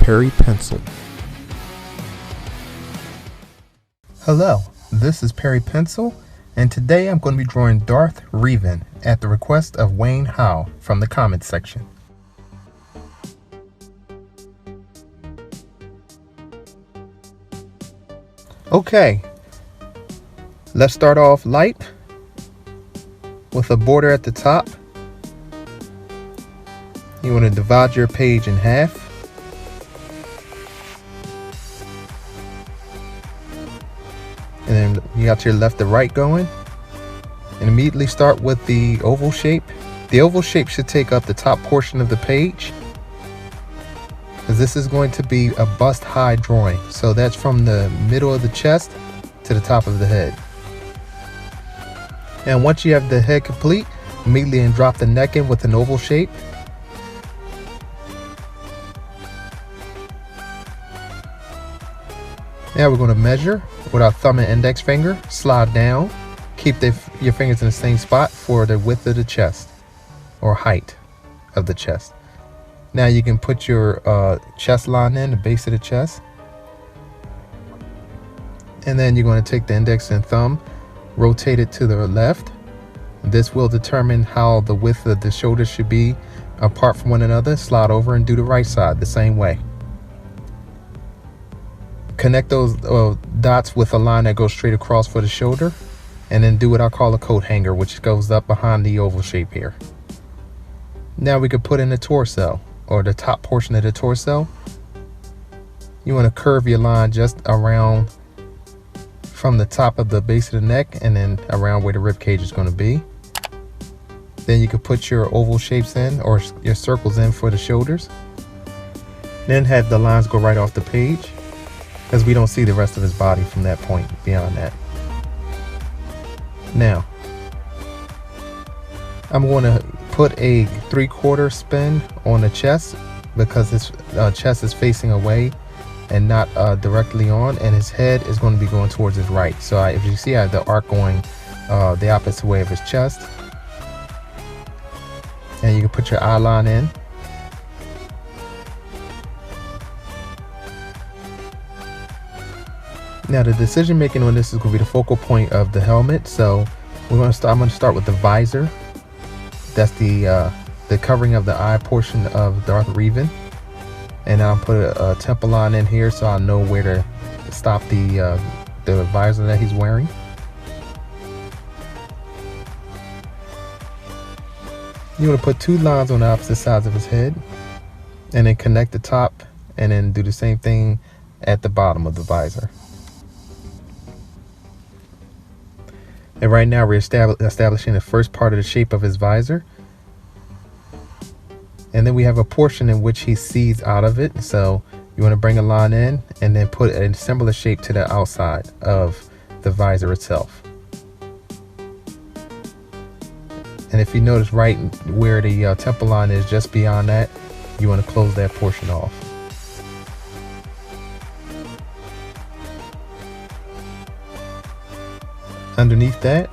Perry Pencil. Hello, this is Perry Pencil, and today I'm going to be drawing Darth Revan at the request of Wayne Howe from the comments section. Okay, let's start off light with a border at the top. You want to divide your page in half. And then you got your left to right going. And immediately start with the oval shape. The oval shape should take up the top portion of the page, because this is going to be a bust high drawing. So that's from the middle of the chest to the top of the head. And once you have the head complete, immediately drop the neck in with an oval shape. Now we're going to measure with our thumb and index finger, slide down, keep your fingers in the same spot for the width of the chest or height of the chest. Now you can put your chest line in, the base of the chest. And then you're going to take the index and thumb, rotate it to the left. This will determine how the width of the shoulders should be apart from one another. Slide over and do the right side the same way. Connect those dots with a line that goes straight across for the shoulder, and then do what I call a coat hanger, which goes up behind the oval shape here. Now we could put in the torso, or the top portion of the torso. You want to curve your line just around from the top of the base of the neck and then around where the rib cage is going to be. Then you could put your oval shapes in, or your circles in for the shoulders. Then have the lines go right off the page, because we don't see the rest of his body from that point beyond that. Now, I'm going to put a 3/4 spin on the chest, because his chest is facing away and not directly on, and his head is going to be going towards his right. So if you see, I have the arc going the opposite way of his chest. And you can put your eye line in. Now the decision making on this is going to be the focal point of the helmet. So I'm going to start with the visor. That's the covering of the eye portion of Darth Revan. And I'll put a temple line in here so I know where to stop the visor that he's wearing. You want to put 2 lines on the opposite sides of his head, and then connect the top, and then do the same thing at the bottom of the visor. And right now we're establishing the first part of the shape of his visor. And then we have a portion in which he sees out of it. So you want to bring a line in and then put a similar shape to the outside of the visor itself. And if you notice right where the temple line is, just beyond that, you want to close that portion off. Underneath that,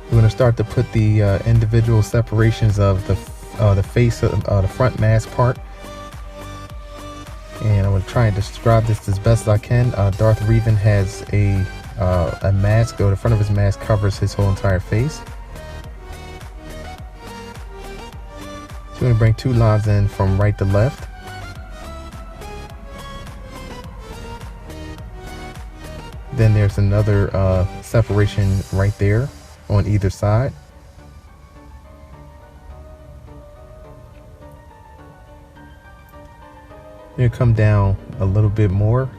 we're going to start to put the individual separations of the face, the front mask part. And I'm going to try and describe this as best as I can. Darth Revan has a mask, or the front of his mask covers his whole entire face. So we're going to bring 2 lines in from right to left. Then there's another separation right there on either side. You come down a little bit more,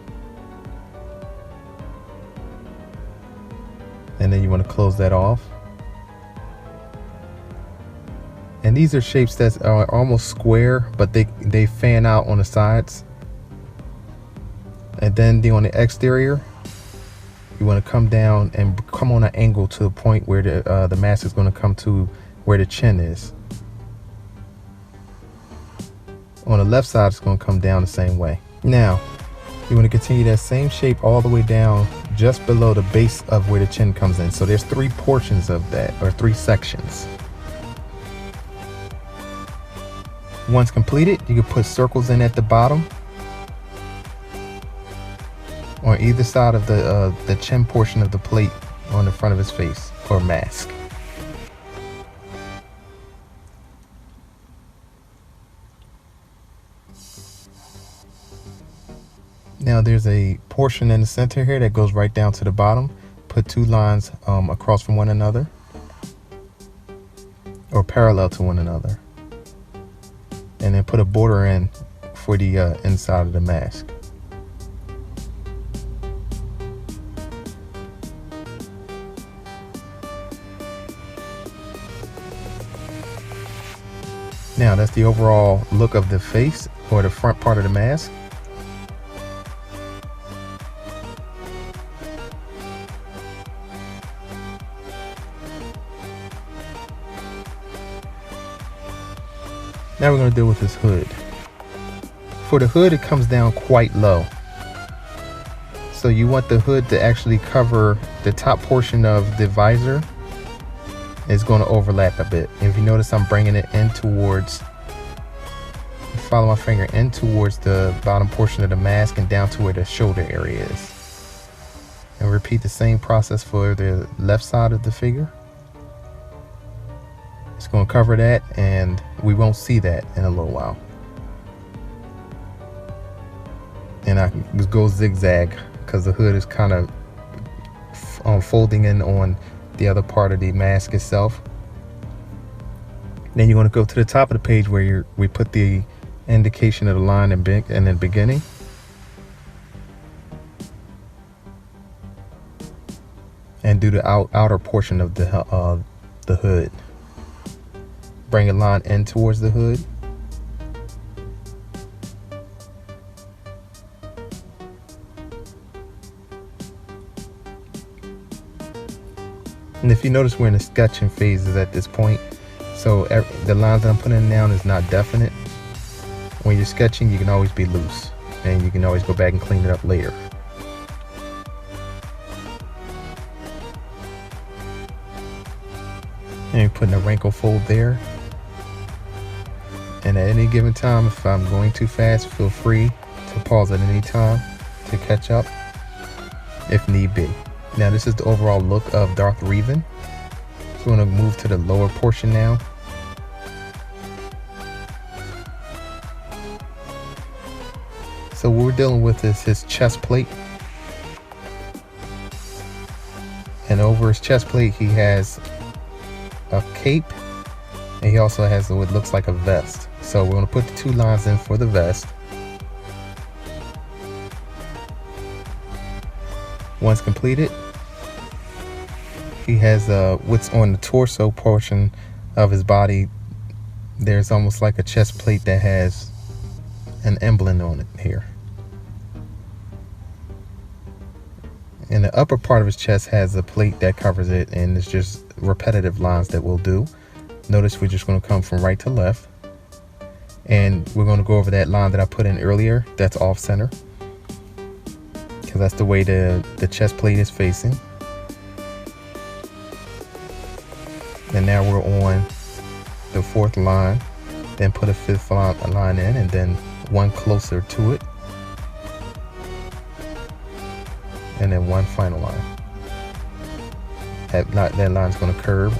and then you want to close that off. And these are shapes that are almost square, but they fan out on the sides. And then on the exterior, you want to come down and come on an angle to the point where the mask is going to come to where the chin is. On the left side, it's going to come down the same way. Now, you want to continue that same shape all the way down just below the base of where the chin comes in. So there's 3 portions of that, or 3 sections. Once completed, you can put circles in at the bottom on either side of the chin portion of the plate on the front of his face or mask. Now there's a portion in the center here that goes right down to the bottom. Put two lines across from one another, or parallel to one another, and then put a border in for the inside of the mask. Now that's the overall look of the face, or the front part of the mask. Now we're going to deal with his hood. For the hood, it comes down quite low. So you want the hood to actually cover the top portion of the visor. It's going to overlap a bit. If you notice, I'm bringing it in towards, follow my finger in towards the bottom portion of the mask and down to where the shoulder area is. And repeat the same process for the left side of the figure. It's going to cover that, and we won't see that in a little while. And I just go zigzag because the hood is kind of folding in on the other part of the mask itself. Then you're going to go to the top of the page where we put the indication of the line in the beginning. And do the outer portion of the hood. Bring a line in towards the hood. And if you notice, we're in the sketching phases at this point. So the lines that I'm putting down is not definite. When you're sketching, you can always be loose. And you can always go back and clean it up later. And you're putting a wrinkle fold there. And at any given time, if I'm going too fast, feel free to pause at any time to catch up if need be. Now this is the overall look of Darth Revan. So we're going to move to the lower portion now. So what we're dealing with is his chest plate. And over his chest plate he has a cape. And he also has what looks like a vest. So we're going to put the two lines in for the vest. Once completed, he has what's on the torso portion of his body. There's almost like a chest plate that has an emblem on it here. And the upper part of his chest has a plate that covers it, and it's just repetitive lines that we'll do. Notice we're just going to come from right to left, and we're going to go over that line that I put in earlier that's off center, because that's the way the chest plate is facing. And now we're on the fourth line, then put a fifth line in, and then one closer to it, and then one final line. That line's going to curve.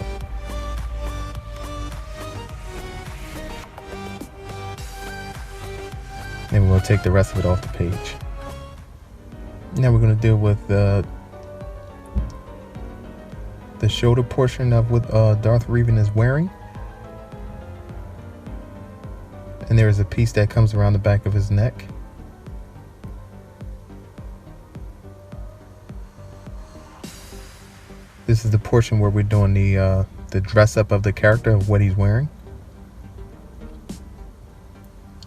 And we're going to take the rest of it off the page. Now we're going to deal with the shoulder portion of what Darth Revan is wearing. And there is a piece that comes around the back of his neck. This is the portion where we're doing the dress up of the character of what he's wearing.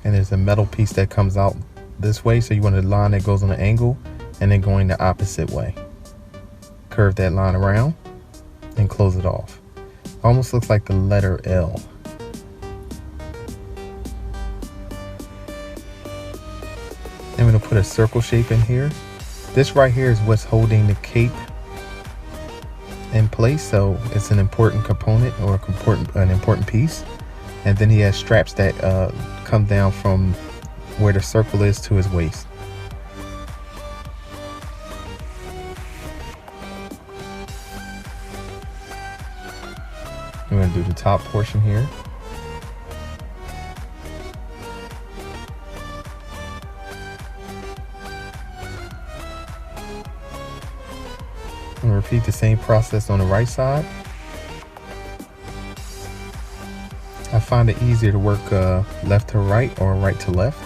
And there's a metal piece that comes out this way, so you want a line that goes on an angle and then going the opposite way. Curve that line around and close it off. Almost looks like the letter L. I'm going to put a circle shape in here. This right here is what's holding the cape in place, so it's an important component, or an important piece. And then he has straps that come down from where the circle is to his waist. I'm going to do the top portion here. And repeat the same process on the right side. I find it easier to work left to right or right to left.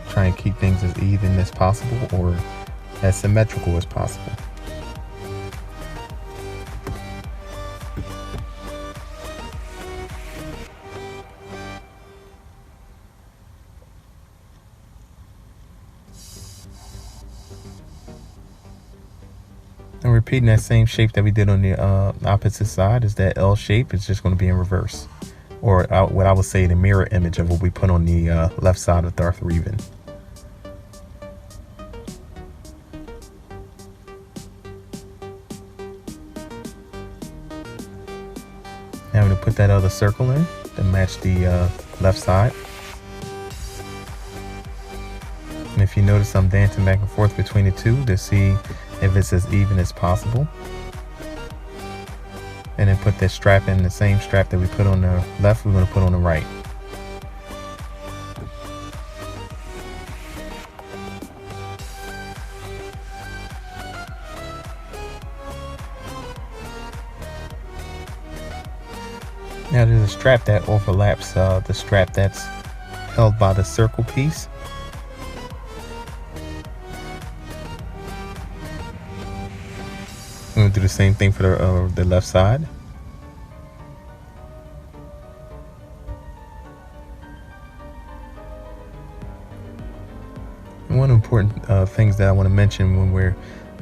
Try and keep things as even as possible or as symmetrical as possible. And repeating that same shape that we did on the opposite side is that L shape. It's just going to be in reverse, or what I would say the mirror image of what we put on the left side of Darth Revan. Now I'm going to put that other circle in to match the left side. And if you notice, I'm dancing back and forth between the two to see if it's as even as possible. And then put that strap in, the same strap that we put on the left, we're going to put on the right. Now there's a strap that overlaps the strap that's held by the circle piece. I'm going to do the same thing for the left side. And one important things that I want to mention when we're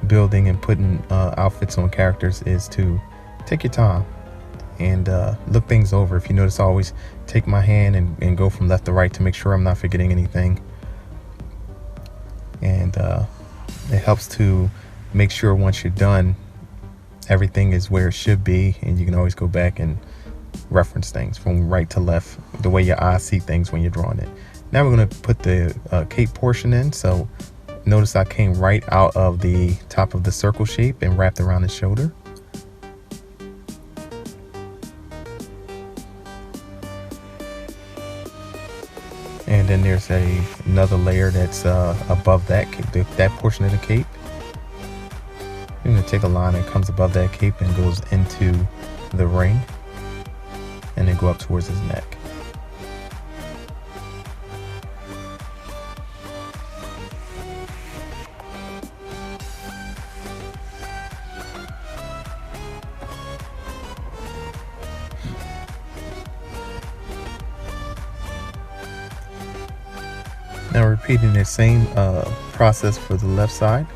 building and putting outfits on characters is to take your time and look things over. If you notice, I always take my hand and go from left to right to make sure I'm not forgetting anything. And it helps to make sure once you're done, everything is where it should be, and you can always go back and reference things from right to left, the way your eyes see things when you're drawing it. Now we're going to put the cape portion in. So notice I came right out of the top of the circle shape and wrapped around the shoulder. And then there's another layer that's above that portion of the cape. I'm going to take a line that comes above that cape and goes into the ring, and then go up towards his neck. Now repeating the same process for the left side.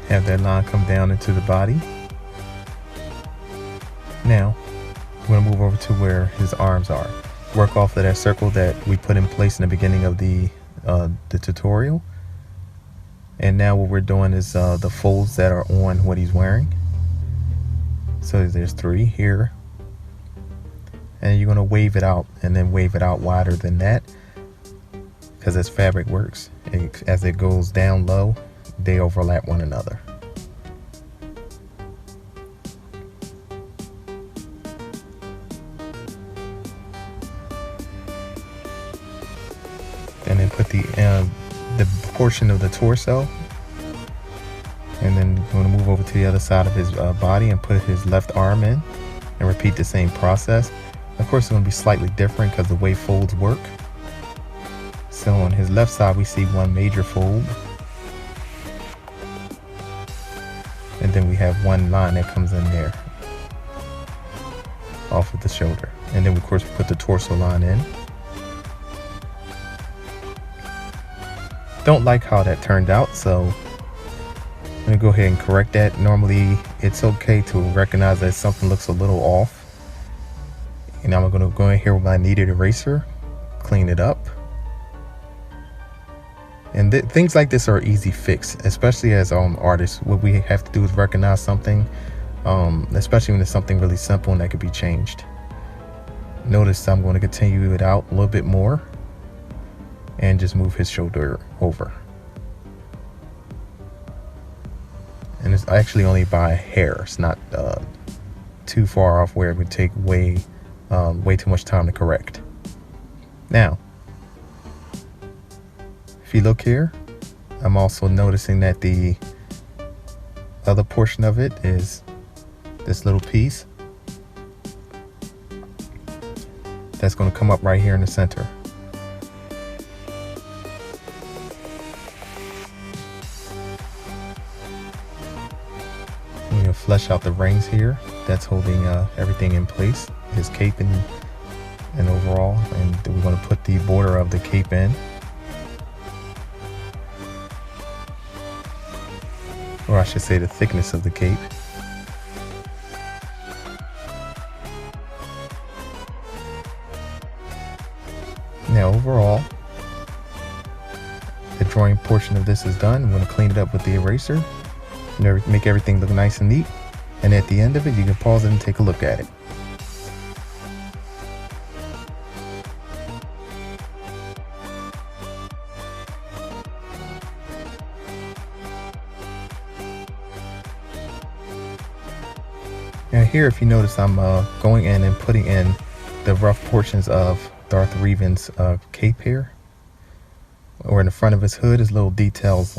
Have that line come down into the body. Now we're going to move over to where his arms are. Work off of that circle that we put in place in the beginning of the tutorial. And now what we're doing is the folds that are on what he's wearing. So there's 3 here. And you're going to wave it out, and then wave it out wider than that, because as fabric works, as it goes down low, they overlap one another. And then put the portion of the torso, and then I'm going to move over to the other side of his body and put his left arm in, and repeat the same process. Of course, it's going to be slightly different because the way folds work. So on his left side, we see one major fold, and then we have one line that comes in there off of the shoulder, and then of course we put the torso line in. Don't like how that turned out, so I'm gonna go ahead and correct that. Normally it's okay to recognize that something looks a little off, and I'm gonna go in here with my kneaded eraser, clean it up. And things like this are easy fix, especially as artists. What we have to do is recognize something, especially when it's something really simple and that could be changed. Notice I'm going to continue it out a little bit more and just move his shoulder over. And it's actually only by a hair. It's not too far off where it would take way too much time to correct. Now, if you look here, I'm also noticing that the other portion of it is this little piece that's going to come up right here in the center. I'm going to flesh out the rings here that's holding everything in place, his cape and overall, and then we're going to put the border of the cape in, or I should say the thickness of the cape. Now overall, the drawing portion of this is done. I'm going to clean it up with the eraser, make everything look nice and neat, and at the end of it you can pause it and take a look at it. Now here, if you notice, I'm going in and putting in the rough portions of Darth Revan's cape here, or in the front of his hood, is little details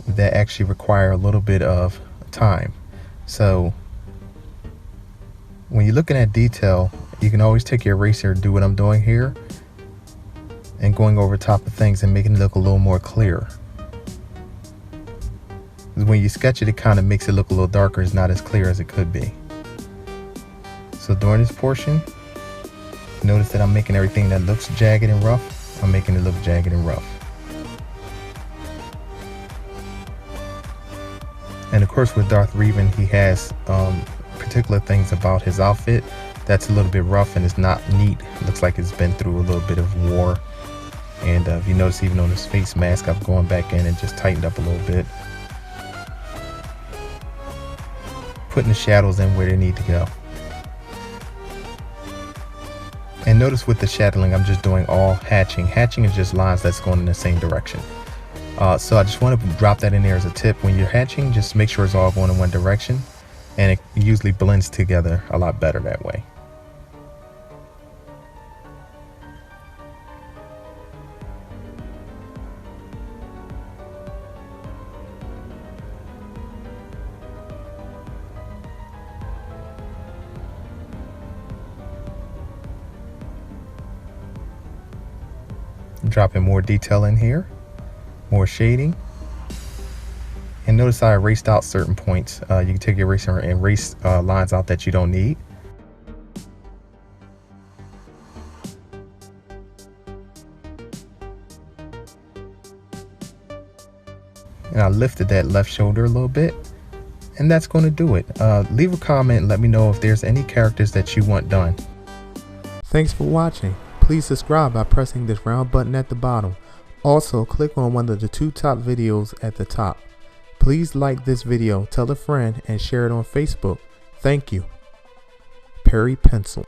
that actually require a little bit of time. So when you're looking at detail, you can always take your eraser and do what I'm doing here and going over top of things and making it look a little more clear. When you sketch it, it kind of makes it look a little darker. It's not as clear as it could be. So during this portion, notice that I'm making everything that looks jagged and rough, I'm making it look jagged and rough. And of course with Darth Revan, he has particular things about his outfit that's a little bit rough and it's not neat. It looks like it's been through a little bit of war. And if you notice, even on his face mask, I've gone back in and just tightened up a little bit, putting the shadows in where they need to go. And notice with the shadowing, I'm just doing all hatching. Hatching is just lines that's going in the same direction. So I just want to drop that in there as a tip. When you're hatching, just make sure it's all going in one direction, and it usually blends together a lot better that way. Dropping more detail in here, more shading, and notice I erased out certain points. You can take your eraser and erase lines out that you don't need. And I lifted that left shoulder a little bit, and that's going to do it. Leave a comment and let me know if there's any characters that you want done. Thanks for watching. Please subscribe by pressing this round button at the bottom. Also, click on one of the 2 top videos at the top. Please like this video, tell a friend, and share it on Facebook. Thank you. Perry Pencil.